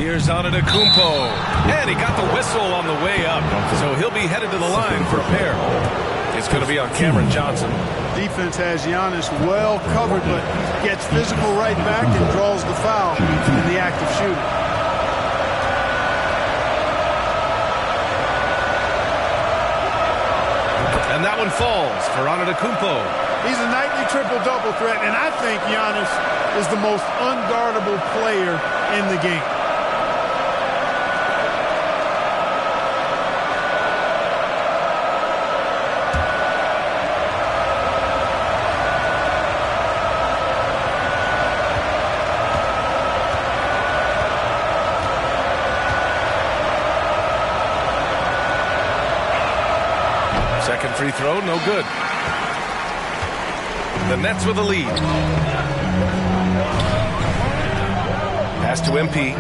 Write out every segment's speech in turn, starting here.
Here's Antetokounmpo, and he got the whistle on the way up, so he'll be headed to the line for a pair. It's going to be on Cameron Johnson. Defense has Giannis well covered, but gets physical right back and draws the foul in the act of shooting. And that one falls for Antetokounmpo. He's a nightly triple-double threat, and I think Giannis is the most unguardable player in the game. Second free throw, no good. The Nets with the lead. Pass to MP.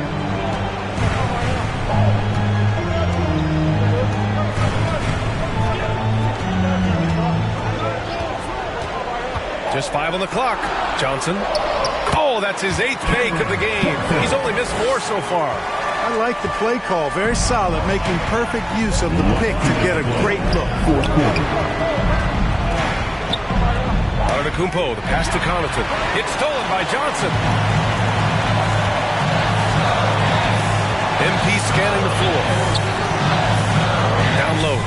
Just 5 on the clock. Johnson. Oh, that's his 8th make of the game. He's only missed 4 so far. I like the play call. Very solid, making perfect use of the pick to get a great look. Antetokounmpo, the pass to Connaughton. It's stolen by Johnson. MP scanning the floor. Down low.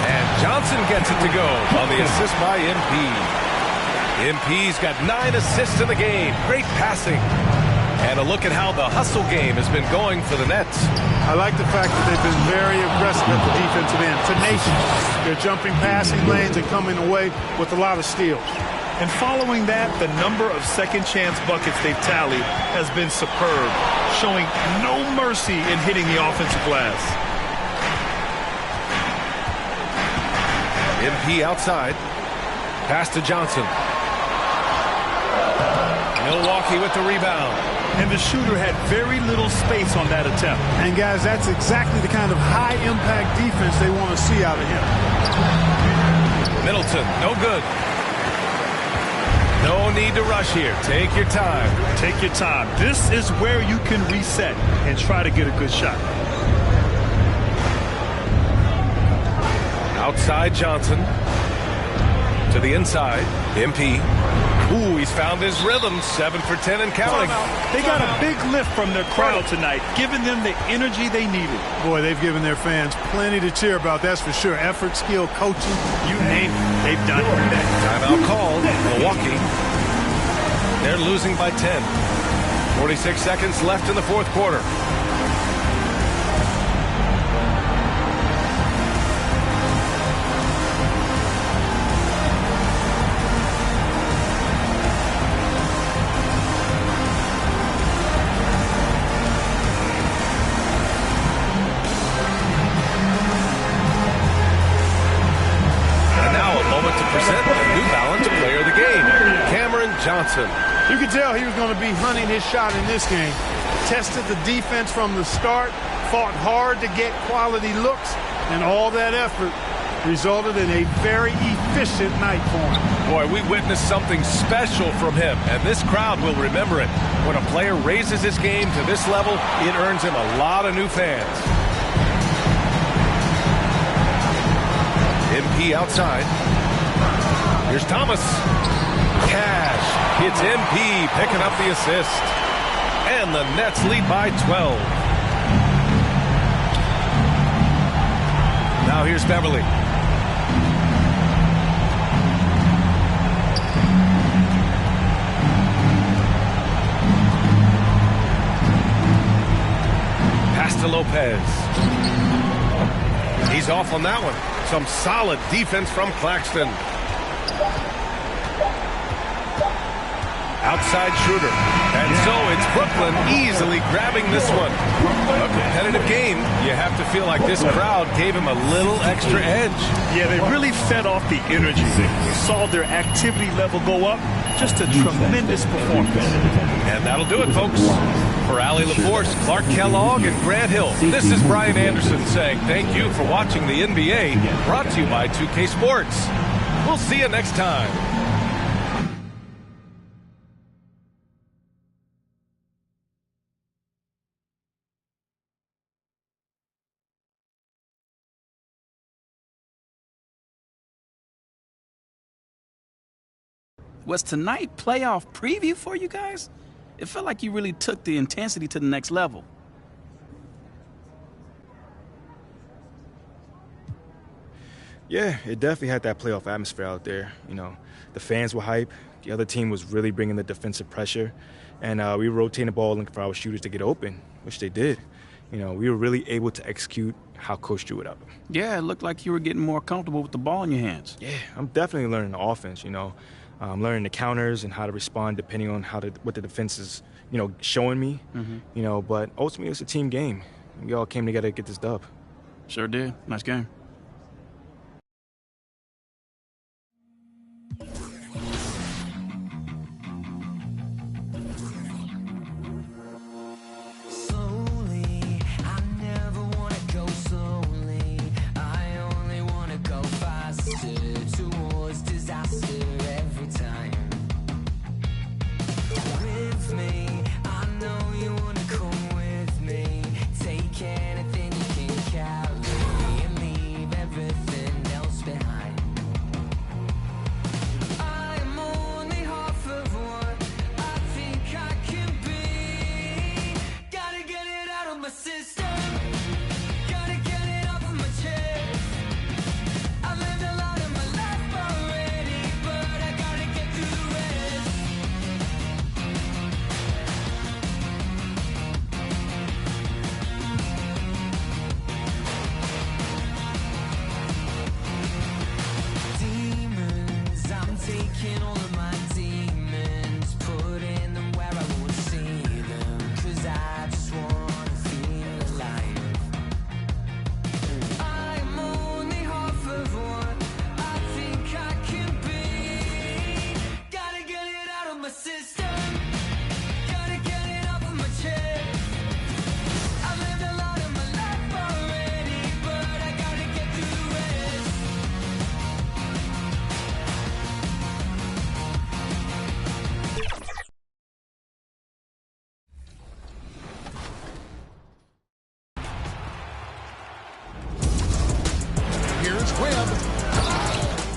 And Johnson gets it to go on the assist by MP. MP's got 9 assists in the game. Great passing. And a look at how the hustle game has been going for the Nets. I like the fact that they've been very aggressive at the defensive end. Tenacious. They're jumping passing lanes and coming away with a lot of steals. And following that, the number of second chance buckets they've tallied has been superb, showing no mercy in hitting the offensive glass. MP outside. Pass to Johnson. Milwaukee with the rebound. And the shooter had very little space on that attempt. And, guys, that's exactly the kind of high-impact defense they want to see out of him. Middleton, no good. No need to rush here. Take your time. Take your time. This is where you can reset and try to get a good shot. Outside Johnson. To the inside. MP. Ooh, he's found his rhythm. 7 for 10 and counting. They got a big lift from their crowd tonight, giving them the energy they needed. Boy, they've given their fans plenty to cheer about, that's for sure. Effort, skill, coaching, you name it, they've done it. Timeout called. Milwaukee. They're losing by 10. 46 seconds left in the fourth quarter. Johnson. You could tell he was going to be hunting his shot in this game. Tested the defense from the start, fought hard to get quality looks, and all that effort resulted in a very efficient night for him. Boy, we witnessed something special from him, and this crowd will remember it. When a player raises his game to this level, it earns him a lot of new fans. MP outside. Here's Thomas. Cash. It's MP picking up the assist. And the Nets lead by 12. Now here's Beverly. Pass to Lopez. He's off on that one. Some solid defense from Claxton. Outside shooter. And so it's Brooklyn easily grabbing this one. A competitive game. You have to feel like this crowd gave him a little extra edge. Yeah, they really fed off the energy. You saw their activity level go up. Just a tremendous performance. And that'll do it, folks. For Allie LaForce, Clark Kellogg, and Grant Hill, this is Brian Anderson saying thank you for watching the NBA, brought to you by 2K Sports. We'll see you next time. Was tonight playoff preview for you guys? It felt like you really took the intensity to the next level. Yeah, it definitely had that playoff atmosphere out there. You know, the fans were hype. The other team was really bringing the defensive pressure. And we were rotating the ball looking for our shooters to get open, which they did. You know, we were really able to execute how Coach drew it up. Yeah, it looked like you were getting more comfortable with the ball in your hands. Yeah, I'm definitely learning the offense, you know. I'm learning the counters and how to respond depending on what the defense is, you know, showing me. You know, but ultimately it's a team game. We all came together to get this dub. Sure did. Nice game.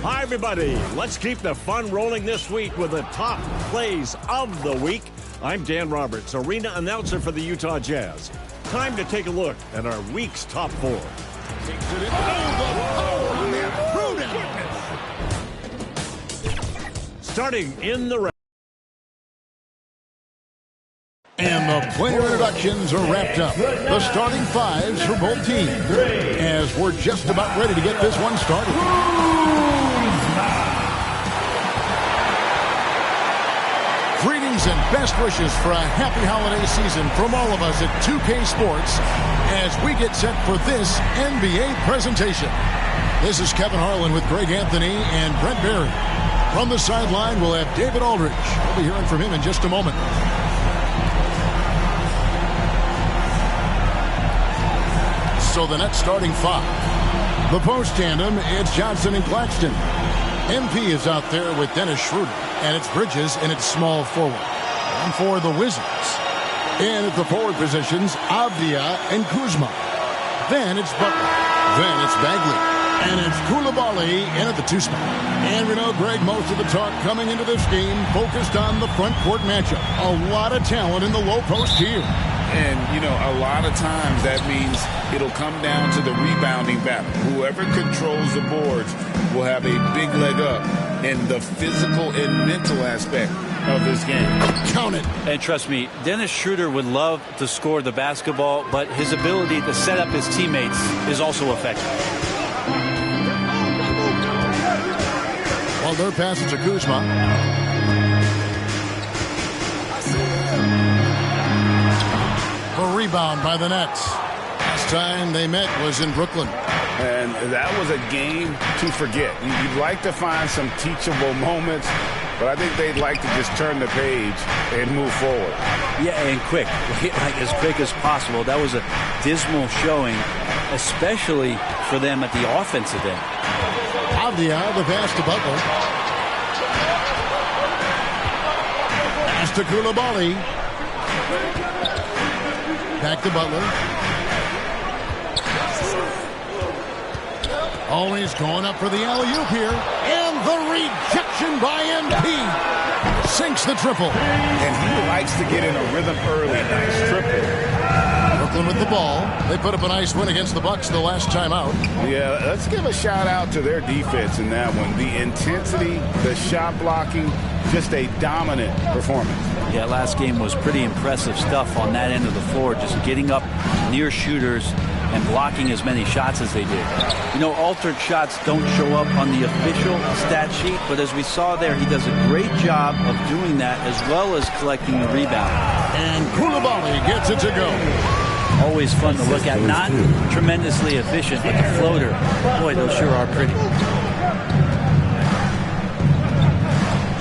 Hi, everybody. Let's keep the fun rolling this week with the top plays of the week. I'm Dan Roberts, arena announcer for the Utah Jazz. Time to take a look at our week's top four. Takes it in. Oh, Starting in the and the player introductions are wrapped up. The starting fives for both teams. As we're just about ready to get this one started. Greetings and best wishes for a happy holiday season from all of us at 2K Sports as we get set for this NBA presentation. This is Kevin Harlan with Greg Anthony and Brent Berry. From the sideline, we'll have David Aldridge. We'll be hearing from him in just a moment. So the Nets starting five. The post tandem, it's Johnson and Claxton. MP is out there with Dennis Schroeder, and it's Bridges in its small forward. And for the Wizards, and at the forward positions, Avdia and Kuzma. Then it's Butler. Then it's Bagley. And it's Koulibaly in at the two spot. And we know, Greg, most of the talk coming into this game focused on the front court matchup. A lot of talent in the low post here. And, you know, a lot of times that means it'll come down to the rebounding battle. Whoever controls the boards will have a big leg up in the physical and mental aspect of this game. Count it. And trust me, Dennis Schroeder would love to score the basketball, but his ability to set up his teammates is also effective. Well, their pass is to Kuzma. A rebound by the Nets. Last time they met was in Brooklyn. And that was a game to forget. You'd like to find some teachable moments, but I think they'd like to just turn the page and move forward. Yeah, and quick. Like as quick as possible. That was a dismal showing, especially for them at the offensive end. Avdia, the pass to Butler. Pass to Koulibaly. Back to Butler. Always going up for the alley-oop here. And the rejection by MP. Sinks the triple. And he likes to get in a rhythm early. Nice triple. Brooklyn with the ball. They put up a nice win against the Bucks the last time out. Yeah, let's give a shout out to their defense in that one. The intensity, the shot blocking, just a dominant performance. Yeah, last game was pretty impressive stuff on that end of the floor, just getting up near shooters and blocking as many shots as they did. You know, altered shots don't show up on the official stat sheet, but as we saw there, he does a great job of doing that as well as collecting the rebound. And Koulibaly gets it to go. Always fun to look at. Not tremendously efficient, but the floater, boy, those sure are pretty.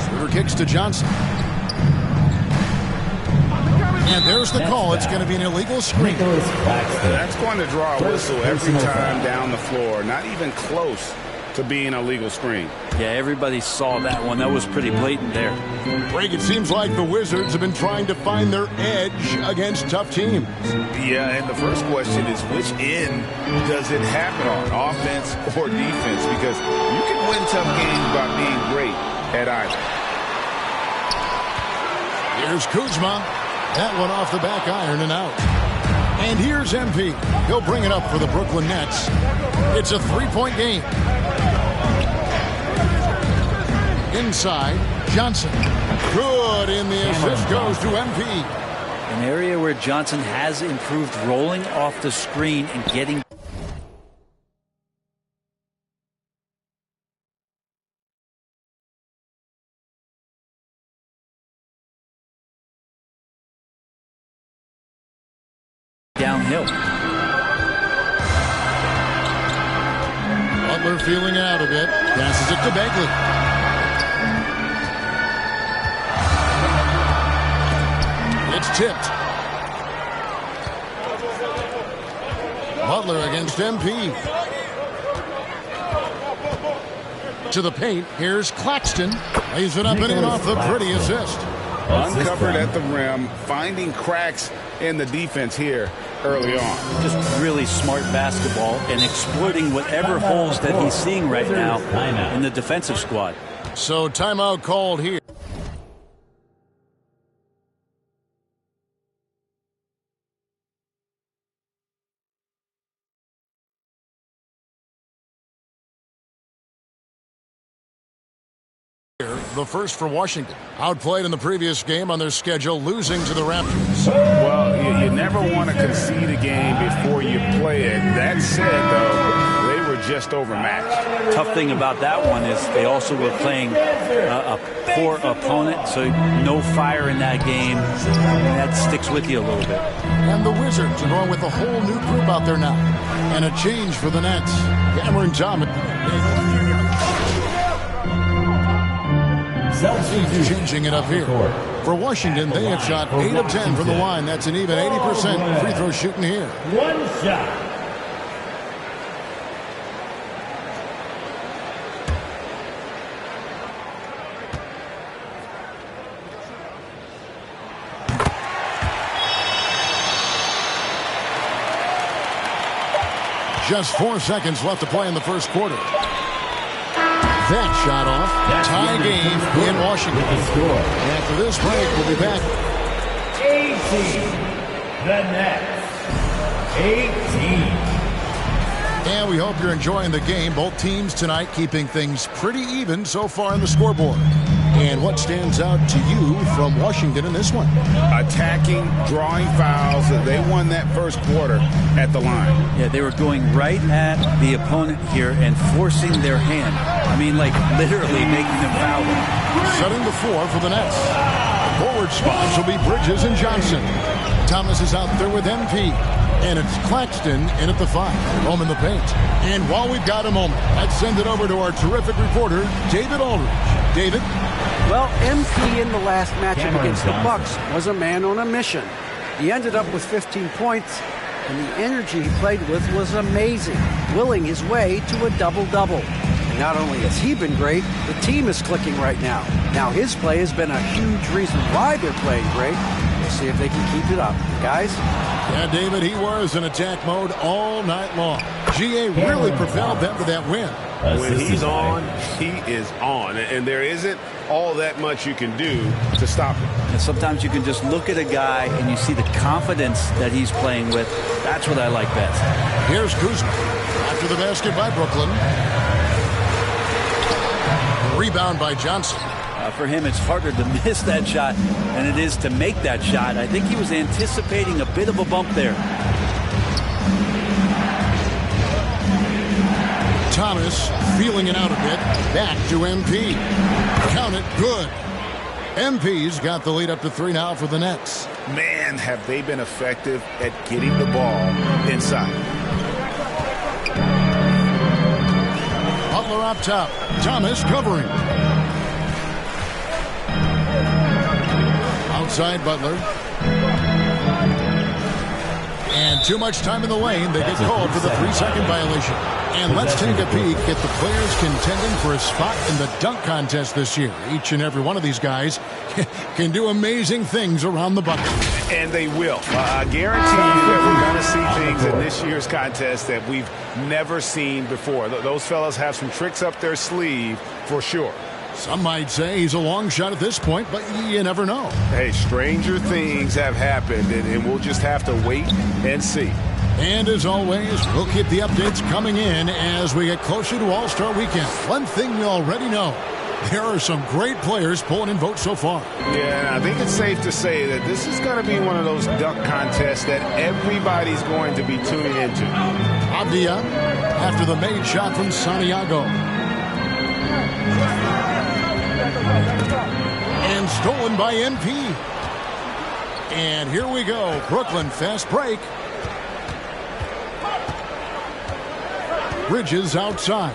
Schroeder kicks to Johnson. And there's the call. It's going to be an illegal screen. That's going to draw a whistle every time down the floor. Not even close to being a legal screen. Yeah, everybody saw that one. That was pretty blatant there. Greg, it seems like the Wizards have been trying to find their edge against tough teams. Yeah, and the first question is, which end does it happen on, offense or defense? Because you can win tough games by being great at either. Here's Kuzma. That one off the back iron and out. And here's MP. He'll bring it up for the Brooklyn Nets. It's a three-point game. Inside, Johnson. Good, and the assist goes to MP. An area where Johnson has improved rolling off the screen and getting downhill. Butler feeling out a bit. Passes it to Begley. It's tipped. Butler against MP. To the paint. Here's Claxton. Lays it up and in off the pretty assist. Uncovered at the rim, finding cracks in the defense here early on. Just really smart basketball and exploiting whatever holes that he's seeing right now in the defensive squad. So timeout called here. The first for Washington. Outplayed in the previous game on their schedule, losing to the Raptors. Well, you never want to concede a game before you play it. That said, though, they were just overmatched. Tough thing about that one is they also were playing a poor opponent, so no fire in that game. That sticks with you a little bit. And the Wizards are going with a whole new group out there now. And a change for the Nets. Cameron Thomas. Changing it up here. For Washington, they have shot 8 of 10 from the line. That's an even 80% free throw shooting here. One shot. Just 4 seconds left to play in the first quarter. That shot off. Tie game in Washington. After this break, we'll be back. 18. The Nets. 18. And we hope you're enjoying the game. Both teams tonight keeping things pretty even so far on the scoreboard. And what stands out to you from Washington in this one? Attacking, drawing fouls. They won that first quarter at the line. Yeah, they were going right at the opponent here and forcing their hand. I mean, like literally making them foul them. Setting the floor for the Nets. Forward spots will be Bridges and Johnson. Thomas is out there with MP. And it's Claxton in at the 5. Home in the paint. And while we've got a moment, let's send it over to our terrific reporter, David Aldridge. David? Well, MP in the last matchup against the Bucks was a man on a mission. He ended up with 15 points, and the energy he played with was amazing, willing his way to a double-double. And not only has he been great, the team is clicking right now. Now his play has been a huge reason why they're playing great. see if they can keep it up. Guys? Yeah, David, he was in attack mode all night long. GA really propelled them to that win. When he's on, he is on. And there isn't all that much you can do to stop him. And sometimes you can just look at a guy and you see the confidence that he's playing with. That's what I like best. Here's Kuzma after the basket by Brooklyn. Rebound by Johnson. For him, it's harder to miss that shot than it is to make that shot. I think he was anticipating a bit of a bump there. Thomas feeling it out a bit. Back to MP. Count it. Good. MP's got the lead up to 3 now for the Nets. Man, have they been effective at getting the ball inside. Butler up top. Thomas covering. Outside Butler. And too much time in the lane. They get called for the 3-second violation. And let's take a peek at the players contending for a spot in the dunk contest this year. Each and every one of these guys can do amazing things around the bucket. And they will. I guarantee you that we're going to see things in this year's contest that we've never seen before. Those fellas have some tricks up their sleeve for sure. Some might say he's a long shot at this point, but you never know. Hey, stranger things have happened, and we'll just have to wait and see. And as always, we'll keep the updates coming in as we get closer to All-Star Weekend. One thing we already know, there are some great players pulling in votes so far. Yeah, I think it's safe to say that this is going to be one of those dunk contests that everybody's going to be tuning into. Abdia after the made shot from Santiago. And stolen by MP. And here we go. Brooklyn fast break. Bridges outside.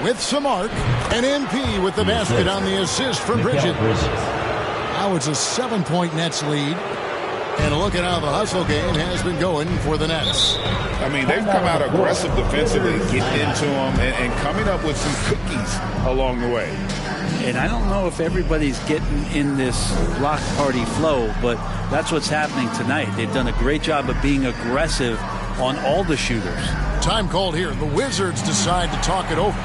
With some arc. And MP with the basket on the assist from Bridges. Now it's a 7-point Nets lead. And a look at how the hustle game has been going for the Nets. I mean, they've come out aggressive defensively, getting into them and coming up with some cookies along the way. And I don't know if everybody's getting in this block party flow, but that's what's happening tonight. They've done a great job of being aggressive on all the shooters. Time called here. The Wizards decide to talk it over.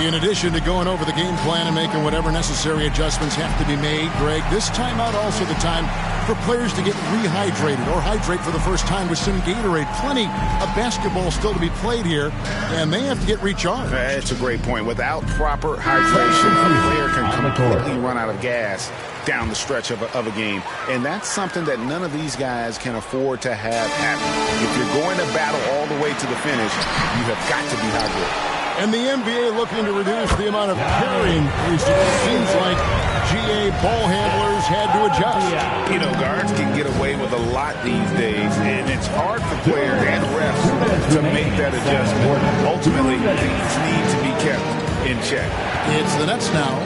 In addition to going over the game plan and making whatever necessary adjustments have to be made, Greg, this timeout also the time for players to get rehydrated or hydrate for the first time with some Gatorade. Plenty of basketball still to be played here, and they have to get recharged. That's a great point. Without proper hydration, a player can completely run out of gas down the stretch of a game. And that's something that none of these guys can afford to have happen. If you're going to battle all the way to the finish, you have got to be hydrated. And the NBA looking to reduce the amount of carrying. It seems like GA ball handlers had to adjust. You know, guards can get away with a lot these days, and it's hard for players and refs to make that adjustment. Ultimately, things need to be kept in check. It's the Nets now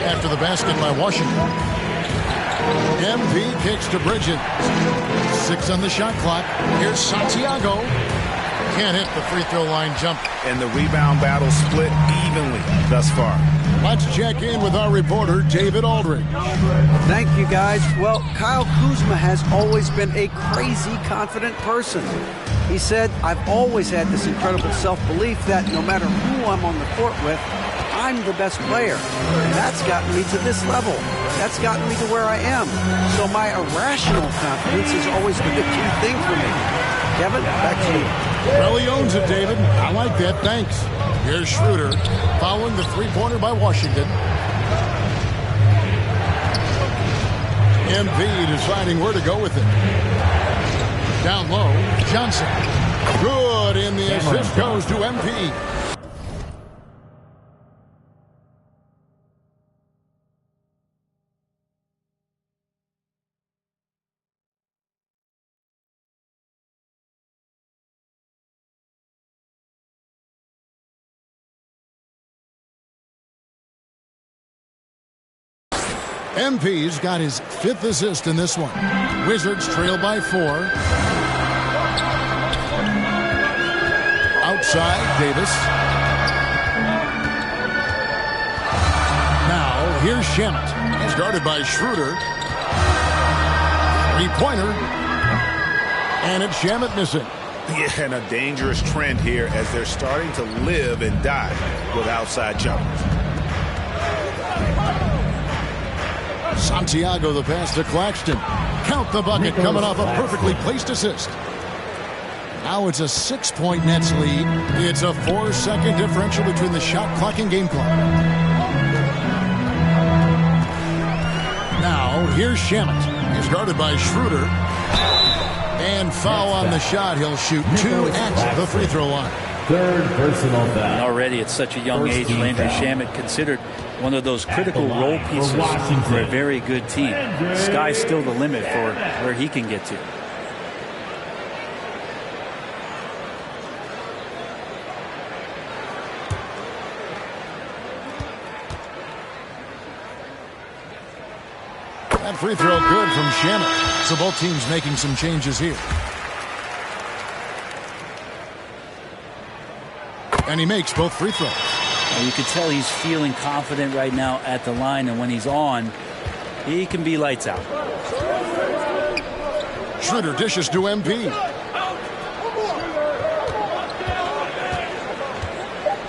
after the basket by Washington. MP kicks to Bridges. 6 on the shot clock. Here's Santiago. Can't hit the free throw line jump. And the rebound battle split evenly thus far. Let's check in with our reporter, David Aldridge. Thank you, guys. Well, Kyle Kuzma has always been a crazy confident person. He said, I've always had this incredible self-belief that no matter who I'm on the court with, I'm the best player. And that's gotten me to this level. That's gotten me to where I am. So my irrational confidence has always been a key thing for me. Kevin, back to you. Well, he owns it, David. I like that. Thanks. Here's Schroeder following the three-pointer by Washington. MP deciding where to go with it. Down low, Johnson. Good, and the assist goes to MP. MP's got his 5th assist in this one. Wizards trail by 4. Outside, Davis. Now, here's Shemet. He's guarded by Schroeder. Three-pointer. And it's Shamet missing. Yeah, and a dangerous trend here as they're starting to live and die with outside jumpers. Santiago the pass to Claxton. Count the bucket coming off a perfectly placed assist. Now it's a 6-point Nets lead. It's a 4-second differential between the shot clock and game clock. Now here's Shamet. He's guarded by Schroeder. And foul on the shot. He'll shoot 2 at the free throw line. Third personal foul. And already at such a young age, Landry Shamet considered one of those critical role pieces for a very good team. Sky's still the limit for where he can get to. That free throw good from Shamet. So both teams making some changes here. And he makes both free throws. And you can tell he's feeling confident right now at the line, and when he's on, he can be lights out. Schroeder dishes to MP.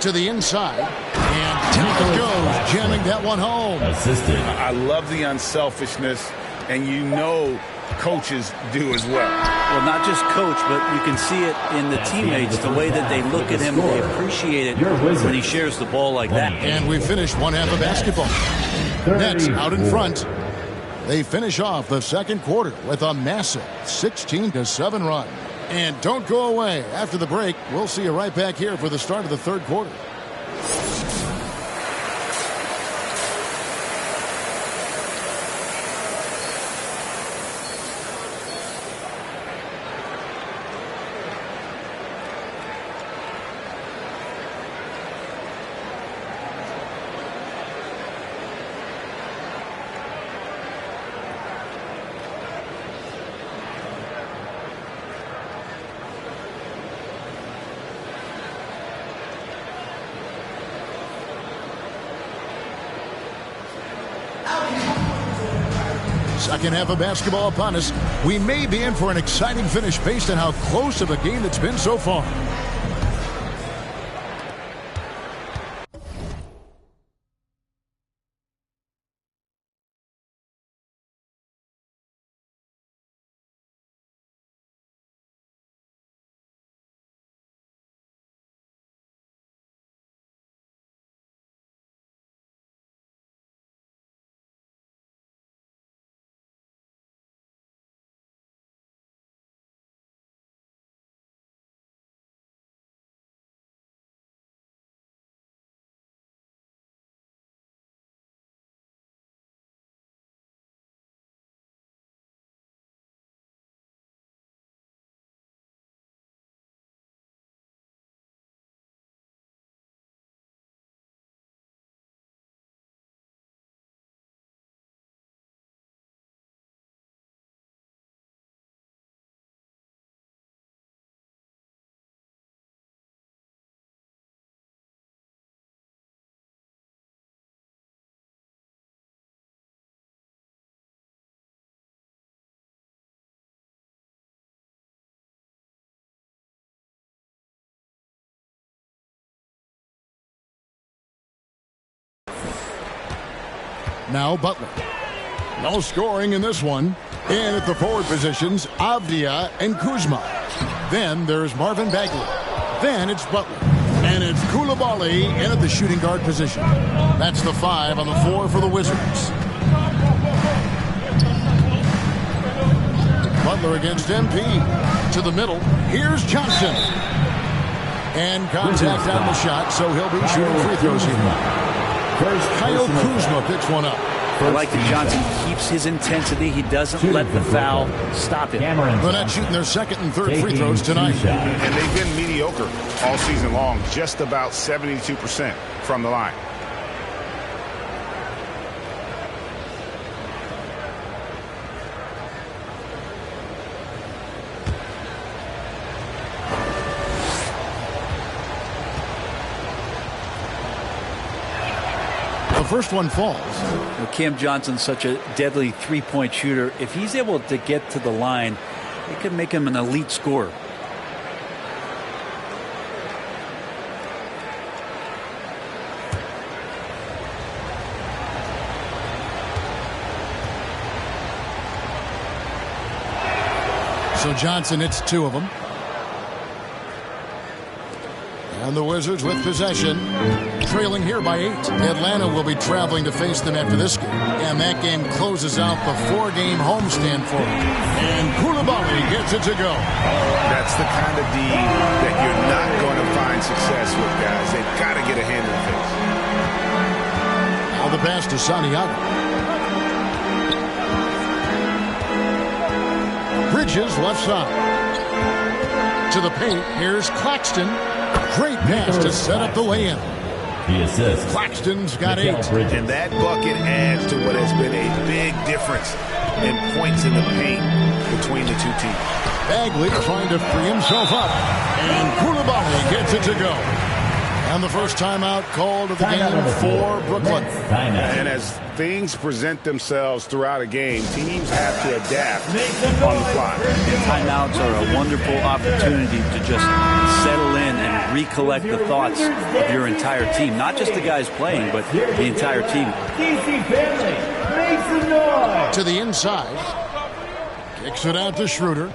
To the inside. And down it goes, jamming that one home. Assisted. I love the unselfishness, and you know coaches do as well. Well, not just coach, but you can see it in the teammates, the way that they look at him, they appreciate it when he shares the ball like that. And we finish one half of basketball. Nets out in front. They finish off the second quarter with a massive 16-7 run. And don't go away. After the break, we'll see you right back here for the start of the third quarter. Second half of basketball upon us. We may be in for an exciting finish based on how close of a game it's been so far. Now Butler. No scoring in this one. In at the forward positions, Avdia and Kuzma. Then there's Marvin Bagley. Then it's Butler. And it's Koulibaly in at the shooting guard position. That's the 5 on the 4 for the Wizards. Butler against MP. To the middle. Here's Johnson. And contact on the shot, so he'll be shooting free throws here. Kyle Kuzma picks one up. I like that Johnson keeps his intensity. He doesn't let the foul stop him. They're not shooting their second and third free throws tonight. And they've been mediocre all season long, just about 72% from the line. first one falls. Well, Cam Johnson's such a deadly three-point shooter. If he's able to get to the line, it could make him an elite scorer. So Johnson hits 2 of them. And the Wizards with possession, trailing here by 8. Atlanta will be traveling to face them after this game. And that game closes out the 4-game homestand for them. And Koulibaly gets it to go. That's the kind of D that you're not going to find success with, guys. They've got to get a hand in the face. Now the pass to Santiago. Bridges left side. To the paint, here's Claxton. Great pass to set up the lay-in. The assist. Claxton's got 8. And that bucket adds to what has been a big difference in points in the paint between the two teams. Bagley trying to free himself up. And Koulibaly gets it to go. And the first timeout called of the game for Brooklyn. And as things present themselves throughout a game, teams have to adapt on the fly. Timeouts are a wonderful opportunity to just settle in and recollect the thoughts of your entire team. Not just the guys playing, but the entire team. To the inside. Kicks it out to Schroeder.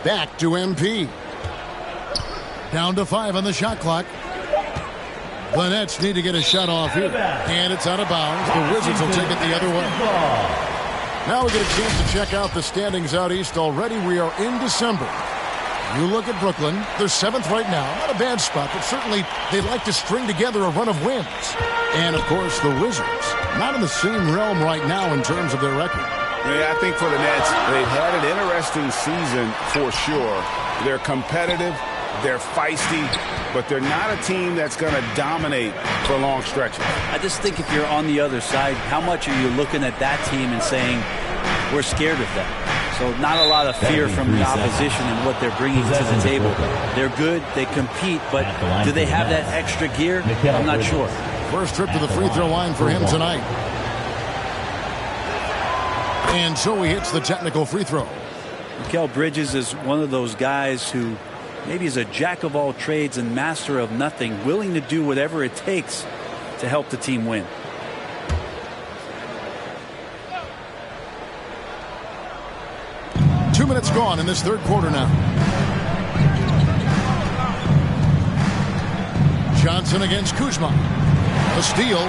Back to MP. Down to 5 on the shot clock. The Nets need to get a shot off here. And it's out of bounds. The Wizards will take it the other way. Now we get a chance to check out the standings out east already. We are in December. You look at Brooklyn. They're 7th right now. Not a bad spot, but certainly they'd like to string together a run of wins. And, of course, the Wizards. Not in the same realm right now in terms of their record. Yeah, I think for the Nets, they've had an interesting season for sure. They're competitive, they're feisty, but they're not a team that's going to dominate for long stretches. I just think if you're on the other side, how much are you looking at that team and saying, we're scared of them? So not a lot of fear from the opposition and what they're bringing to the table. They're good, they compete, but do they have that extra gear? I'm not sure. First trip to the free throw line for him tonight. And so he hits the technical free throw. Mikal Bridges is one of those guys who maybe is a jack of all trades and master of nothing, willing to do whatever it takes to help the team win. Two minutes gone in this third quarter now. Johnson against Kuzma. A steal.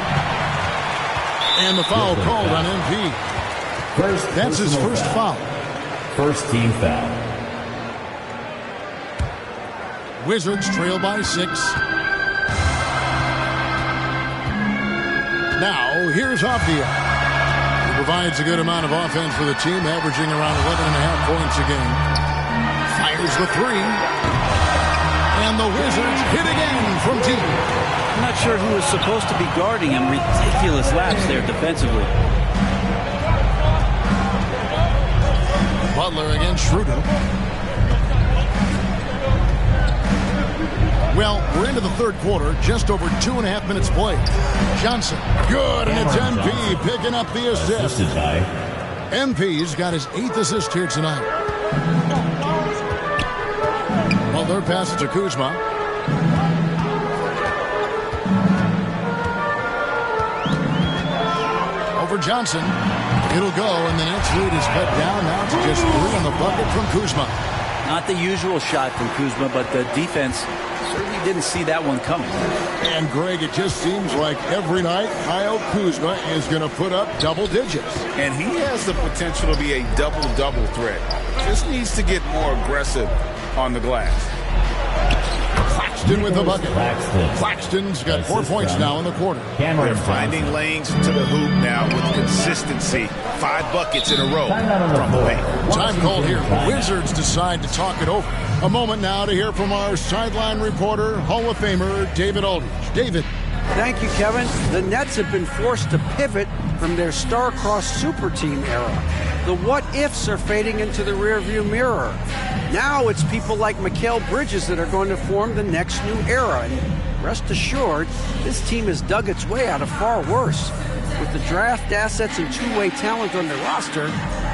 And the foul called on MP. That's his first foul. First team foul. Wizards trail by 6. Now, here's Avdia. He provides a good amount of offense for the team, averaging around 11.5 points a game. Fires the 3. And the Wizards hit again from deep. I'm not sure who was supposed to be guarding him. Ridiculous lapse there defensively. Butler against Schroeder. Well, we're into the third quarter, just over 2.5 minutes played. Johnson, good, and it's MP picking up the assist. MP's got his 8th assist here tonight. Butler passes to Kuzma. Over Johnson. It'll go, and the Nets lead is cut down now to just 3 on the bucket from Kuzma. Not the usual shot from Kuzma, but the defense certainly didn't see that one coming. And, Greg, it just seems like every night Kyle Kuzma is going to put up double digits. And he has the potential to be a double-double threat. Just needs to get more aggressive on the glass. Claxton with the bucket. Claxton's got 4 points now in the quarter. They're finding lanes to the hoop now with consistency. 5 buckets in a row from the paint. Time called here. The Wizards decide to talk it over. A moment now to hear from our sideline reporter, Hall of Famer David Aldridge. David, Thank you, Kevin. The Nets have been forced to pivot from their star-crossed super team era. The what-ifs are fading into the rearview mirror. Now it's people like Mikal Bridges that are going to form the next new era. And rest assured, this team has dug its way out of far worse. With the draft assets and two-way talent on their roster,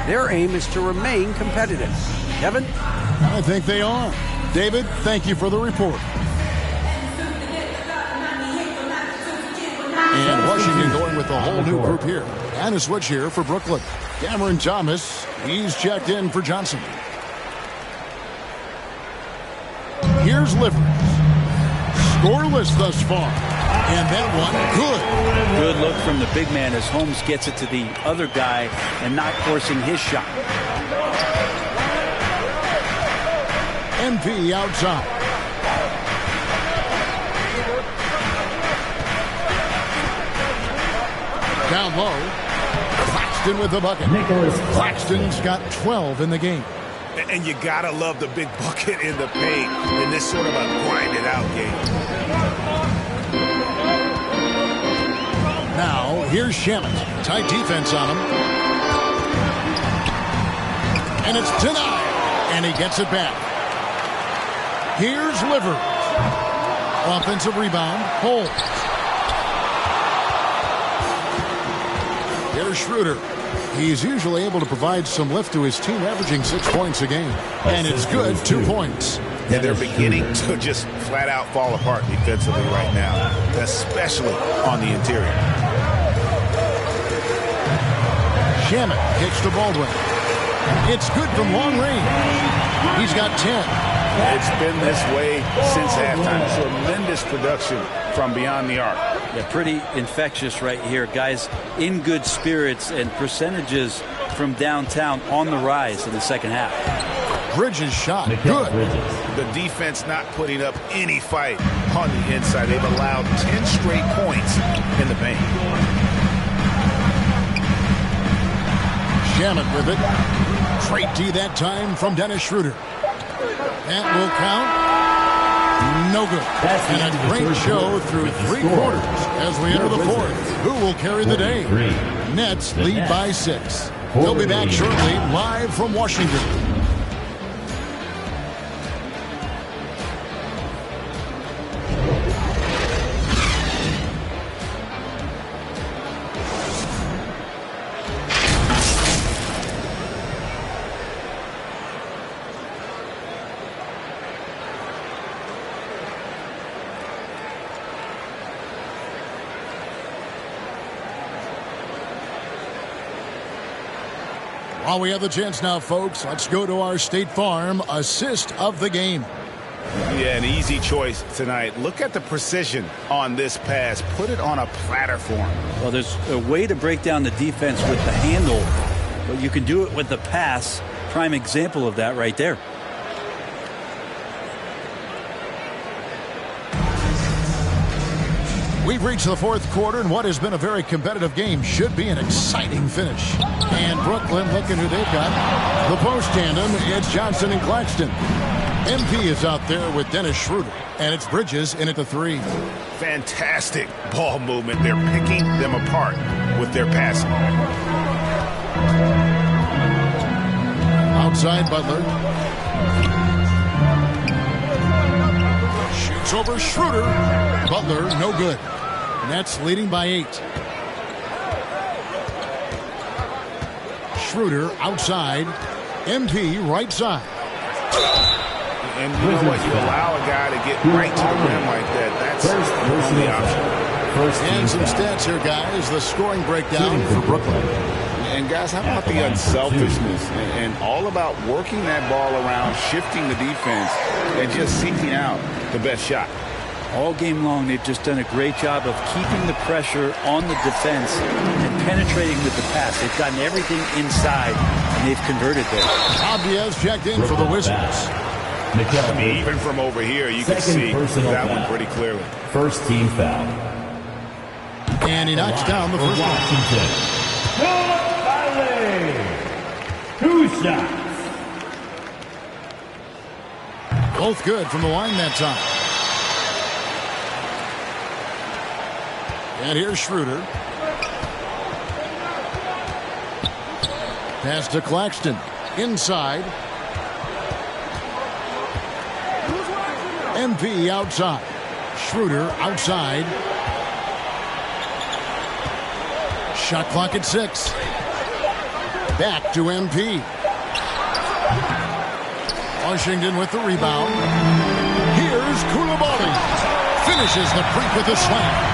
their aim is to remain competitive. Kevin? I think they are. David, thank you for the report. And Washington going with the whole new group here. And a switch here for Brooklyn. Cameron Thomas, he's checked in for Johnson. Here's Livers. Scoreless thus far. And that one, good. Good look from the big man as Holmes gets it to the other guy and not forcing his shot. MP outside. Down low. Claxton with the bucket. Claxton's got 12 in the game. And you gotta love the big bucket in the paint in this sort of a grinded out game. Now, here's Shamet. Tight defense on him. And it's denied. And he gets it back. Here's Livers. Offensive rebound. Holmes. Here's Schroeder. He's usually able to provide some lift to his team, averaging 6 points a game. And it's good, 2 points. And they're beginning to just flat out fall apart defensively right now, especially on the interior. Shamet kicks to Baldwin. It's good from long range. He's got 10. It's been this way since halftime. Tremendous production from beyond the arc. Yeah, pretty infectious right here. Guys in good spirits and percentages from downtown on the rise in the second half. Bridges shot. Good. The defense not putting up any fight on the inside. They've allowed 10 straight points in the paint. Shamet with it. Great D that time from Dennis Schroeder. That will count. No good. And a great show through 3 quarters as we enter the fourth. Who will carry the day? Nets lead by 6. They'll be back shortly, live from Washington. While we have the chance now, folks, let's go to our State Farm assist of the game. Yeah, an easy choice tonight. Look at the precision on this pass. Put it on a platter form. Well, there's a way to break down the defense with the handle, but you can do it with the pass. Prime example of that right there. We've reached the fourth quarter, and what has been a very competitive game should be an exciting finish. And Brooklyn, looking who they've got. The post tandem, it's Johnson and Claxton. MP is out there with Dennis Schroeder, and it's Bridges in at the 3. Fantastic ball movement. They're picking them apart with their passing. Outside Butler. Shoots over Schroeder. Butler, no good. Nets leading by 8. Schroeder outside. MP right side. And you know what? You allow a guy to get right to the rim like that. That's the only option. And some stats here, guys. The scoring breakdown for Brooklyn. And guys, how about the unselfishness and all about working that ball around, shifting the defense, and just seeking out the best shot. All game long, they've just done a great job of keeping the pressure on the defense and penetrating with the pass. They've gotten everything inside, and they've converted there. Abdiaz checked in for the Wizards. I mean, even from over here, you can see that one pretty clearly. First team foul. And he knocks down the first Washington. Two shots. Both good from the line that time. And here's Schroeder. Pass to Claxton. Inside. MP outside. Schroeder outside. Shot clock at 6. Back to MP. Washington with the rebound. Here's Koulibaly. Finishes the break with a slam.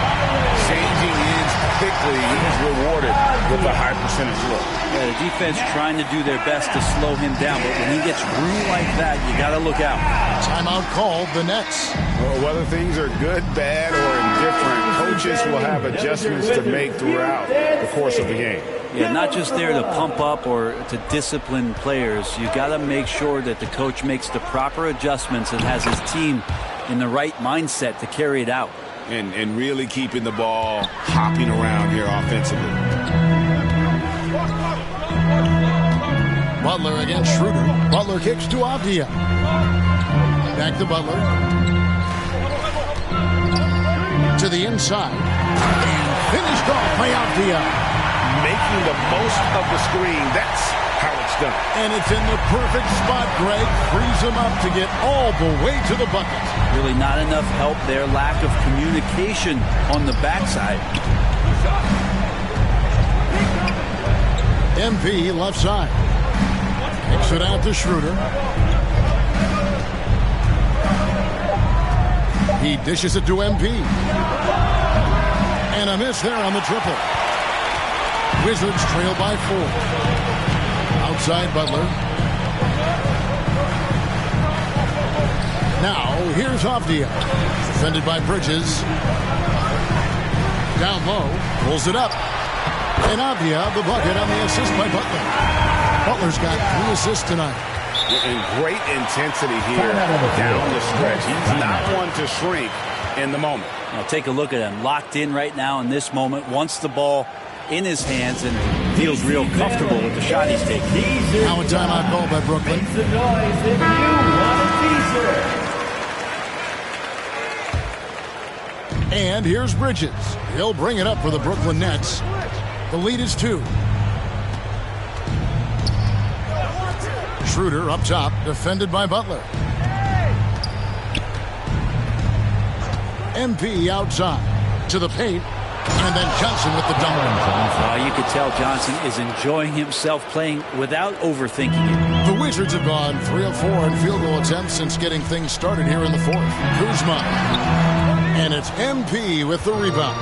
Changing ends quickly. He's rewarded with a high percentage look. Yeah, the defense trying to do their best to slow him down, but when he gets room like that, you got to look out. Timeout called the Nets. Well, whether things are good, bad, or indifferent, coaches will have adjustments to make throughout the course of the game. Yeah, not just there to pump up or to discipline players. You got to make sure that the coach makes the proper adjustments and has his team in the right mindset to carry it out. And really keeping the ball hopping around here offensively. Butler against Schroeder. Butler kicks to Avdia. Back to Butler. To the inside. And finished off by Avdia. Making the most of the screen. That's how it's done. And it's in the perfect spot. Greg frees him up to get all the way to the bucket. Really not enough help there. Lack of communication on the backside. MP left side. Kicks it out to Schroeder. He dishes it to MP. And a miss there on the triple. Wizards trail by 4. Outside Butler. Now, here's Avdia. Defended by Bridges. Down low. Pulls it up. And Avdia, the bucket on the assist by Butler. Butler's got 3 assists tonight. And great intensity here down the stretch. He's not one to shrink in the moment. Now take a look at him. Locked in right now in this moment. Wants the ball in his hands and feels real comfortable with the shot he's taking. Now a timeout call by Brooklyn. Make some noise if you want a teaser. And here's Bridges. He'll bring it up for the Brooklyn Nets. The lead is 2. Schroeder up top, defended by Butler. MP outside to the paint. And then Johnson with the dunk. You could tell Johnson is enjoying himself playing without overthinking it. The Wizards have gone 3 of 4 in field goal attempts since getting things started here in the 4th. Kuzma. And it's MP with the rebound.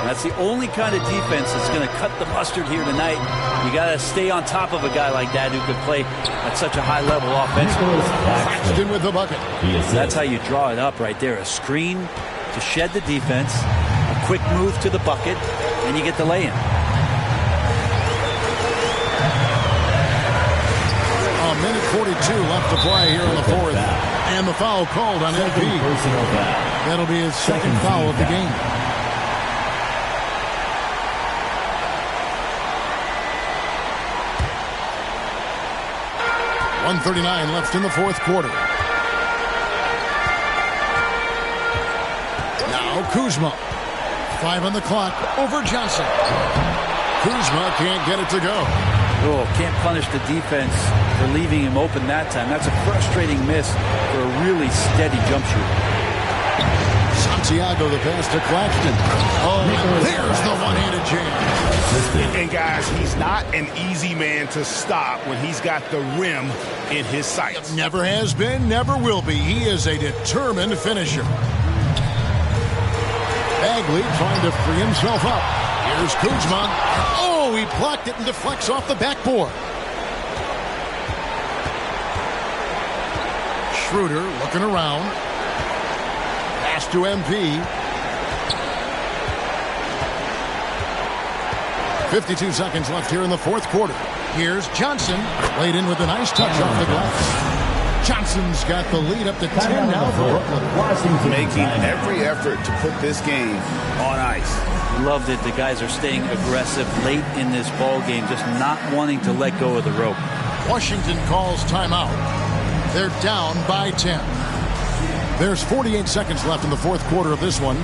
That's the only kind of defense that's going to cut the mustard here tonight. You got to stay on top of a guy like that who could play at such a high level offensively. Claxton with the bucket. That's how you draw it up right there. A screen to shed the defense. A quick move to the bucket, and you get the lay-in. A minute 42 left to play here in the 4th. And the foul called on MP. That'll be his second foul of the game. .139 left in the 4th quarter. Now Kuzma. 5 on the clock over Johnson. Kuzma can't get it to go. Oh, can't punish the defense for leaving him open that time. That's a frustrating miss for a really steady jump shooter. Santiago the pass to Claxton. Oh, there's the one-handed jam. And guys, he's not an easy man to stop when he's got the rim in his sights. Never has been, never will be. He is a determined finisher. Bagley trying to free himself up. Here's Kuzma. Oh, he blocked it and deflects off the backboard. Schroeder looking around. Pass to MP. 52 seconds left here in the 4th quarter. Here's Johnson. Laid in with a nice touch off the glass. Johnson's got the lead up to 10 now for Brooklyn. Making every effort to put this game on ice. Love that the guys are staying aggressive late in this ball game, just not wanting to let go of the rope. Washington calls timeout. They're down by 10. There's 48 seconds left in the 4th quarter of this one.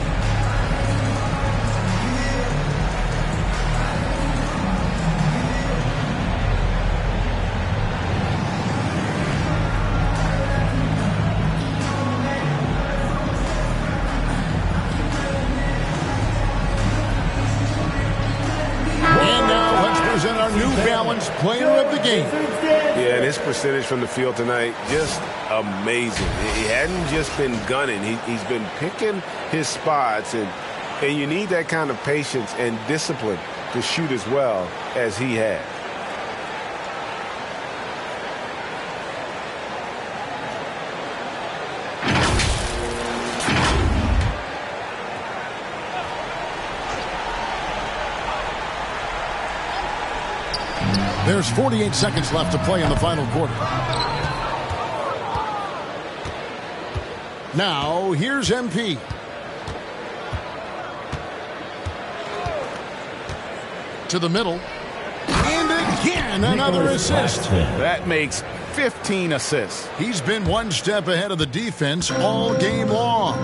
balanced player of the game. Yeah, and his percentage from the field tonight, just amazing. He hadn't just been gunning. He's been picking his spots, and you need that kind of patience and discipline to shoot as well as he had. There's 48 seconds left to play in the final quarter. Now, here's MP. To the middle. And again, another assist. That makes 15 assists. He's been one step ahead of the defense all game long.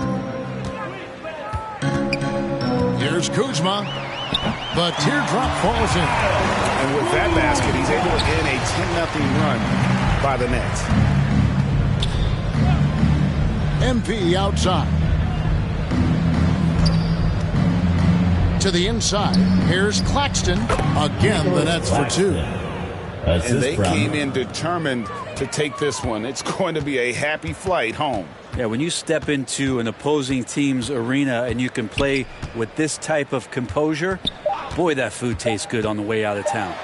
Here's Kuzma. But teardrop falls in. And with that basket, he's able to end a 10-0 run by the Nets. MP outside. To the inside. Here's Claxton. Again, the Nets for two. And they came in determined to take this one. It's going to be a happy flight home. Yeah, when you step into an opposing team's arena and you can play with this type of composure, boy, that food tastes good on the way out of town.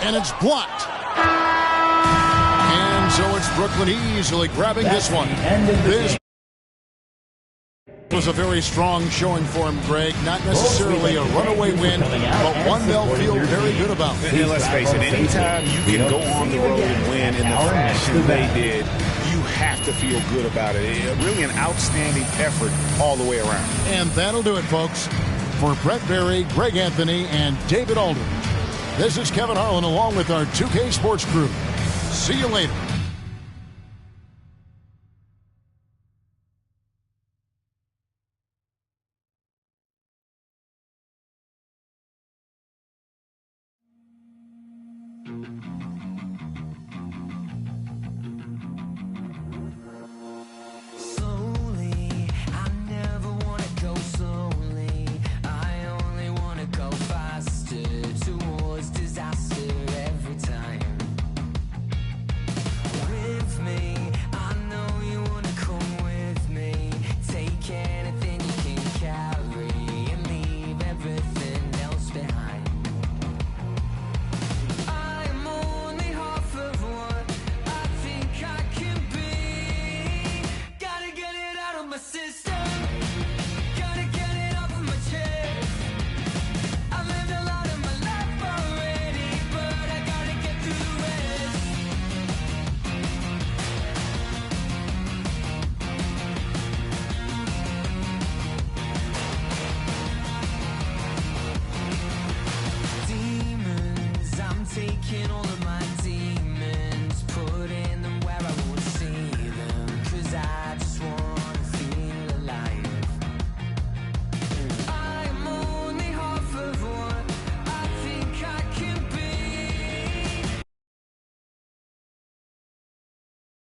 And it's blocked. And so it's Brooklyn easily grabbing this one. This was a very strong showing for him, Greg. Not necessarily a runaway win, but one they'll feel very good about. And let's face it, anytime you can go on the road and win in the fashion they did, you have to feel good about it. Really an outstanding effort all the way around. And that'll do it, folks. For Brett Berry, Greg Anthony, and David Aldridge, this is Kevin Harlan along with our 2K Sports crew. See you later. Taking all of my